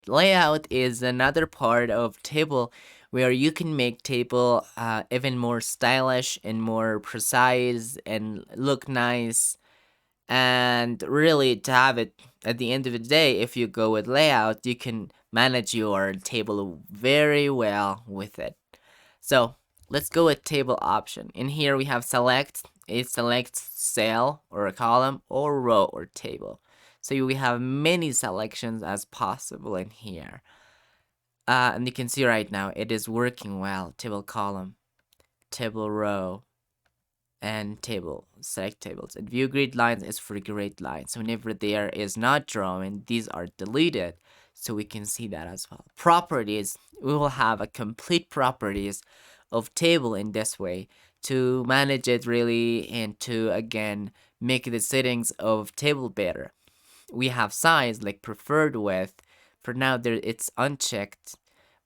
layout is another part of table where you can make table even more stylish and more precise and look nice, and really to have it at the end of the day. If you go with layout, you can manage your table very well with it. So let's go with table option. In here we have select. It selects cell or a column or row or table. So we have many selections as possible in here. And you can see right now it is working well. Table column, table row, and table. Select tables. And view grid lines is for grid lines. Whenever there is not drawing, these are deleted. So we can see that as well. Properties, we will have a complete properties of table in this way to manage it really and to again make the settings of table better. We have size like preferred width. For now there it's unchecked,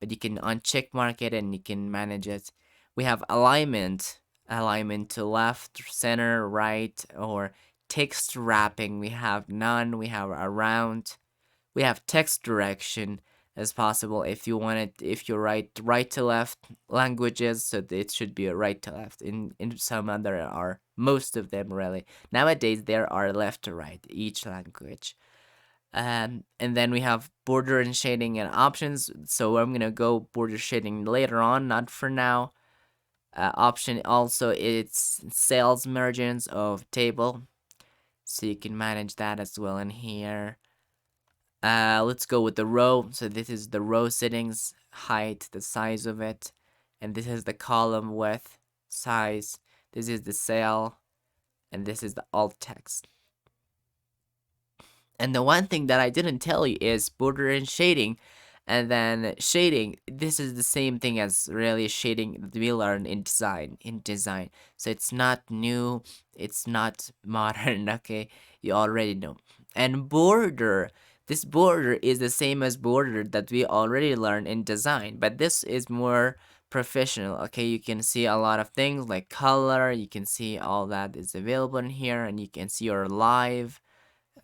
but you can uncheck mark it and you can manage it. We have alignment to left, center, right, or text wrapping. We have none. We have around. We have text direction as possible if you want it, if you right to left languages, so it should be a right to left. In some other are most of them really. Nowadays there are left to right each language. And then we have border and shading and options. So I'm gonna go border shading later on, not for now. Option also it's cells margins of table, so you can manage that as well in here. Let's go with the row. So this is the row settings, height, the size of it, and this is the column width, size. This is the cell, and this is the alt text. And the one thing that I didn't tell you is border and shading. And then shading, this is the same thing as really shading that we learn in design. So it's not new, it's not modern, okay? You already know. And border, this border is the same as border that we already learned in design, but this is more professional, okay? You can see a lot of things like color, you can see all that is available in here, and you can see your live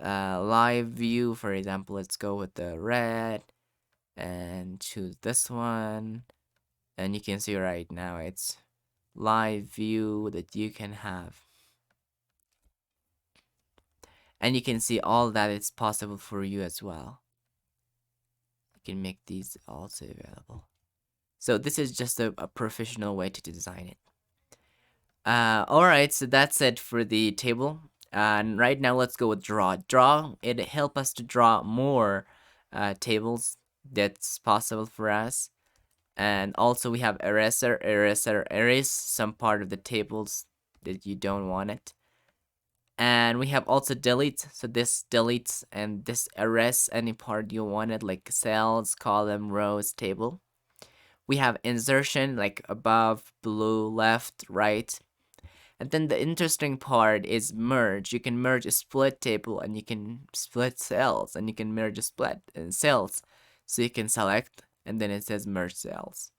view. For example, let's go with the red and choose this one, and you can see right now it's live view that you can have, and you can see all that it's possible for you as well. You can make these also available. So this is just a professional way to design it. Alright, so that's it for the table. And right now let's go with draw. Draw, it help us to draw more tables that's possible for us. And also we have erase some part of the tables that you don't want it. And we have also delete, so this deletes and this erase any part you wanted, like cells, column, rows, table. We have insertion, like above, below, left, right. And then the interesting part is merge. You can merge a split table and you can split cells, and you can merge a split cells. So you can select and then it says merge cells.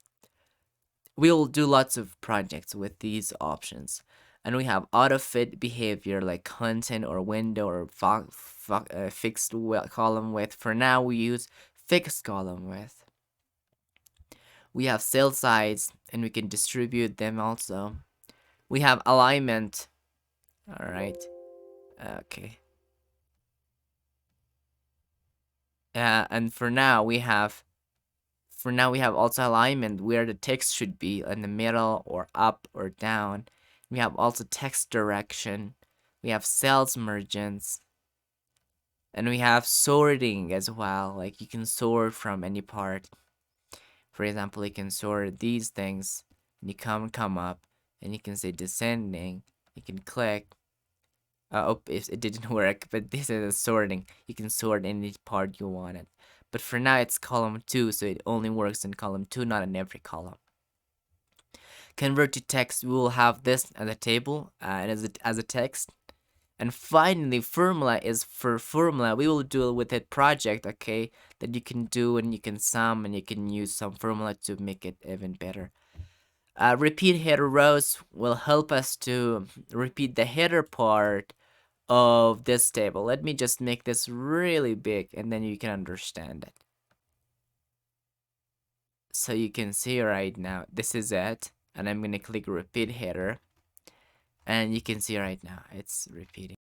We will do lots of projects with these options. And we have auto fit behavior like content or window or fixed column width. For now we use fixed column width. We have cell size and we can distribute them also. We have alignment. All right. Okay. And for now we have also alignment where the text should be in the middle or up or down. We have also text direction. We have cells margins. And we have sorting as well. Like you can sort from any part. For example, you can sort these things. And you come up and you can say descending. You can click. Oh, it didn't work, but this is a sorting. You can sort any part you wanted. But for now, it's column 2, so it only works in column 2, not in every column. Convert to text, we will have this as a table and as a text. And finally, formula is for formula. We will do it with a project, okay, that you can do and you can sum and you can use some formula to make it even better. Repeat header rows will help us to repeat the header part of this table. Let me just make this really big and then you can understand it. So you can see right now, this is it. And I'm gonna click repeat header. And you can see right now, it's repeating.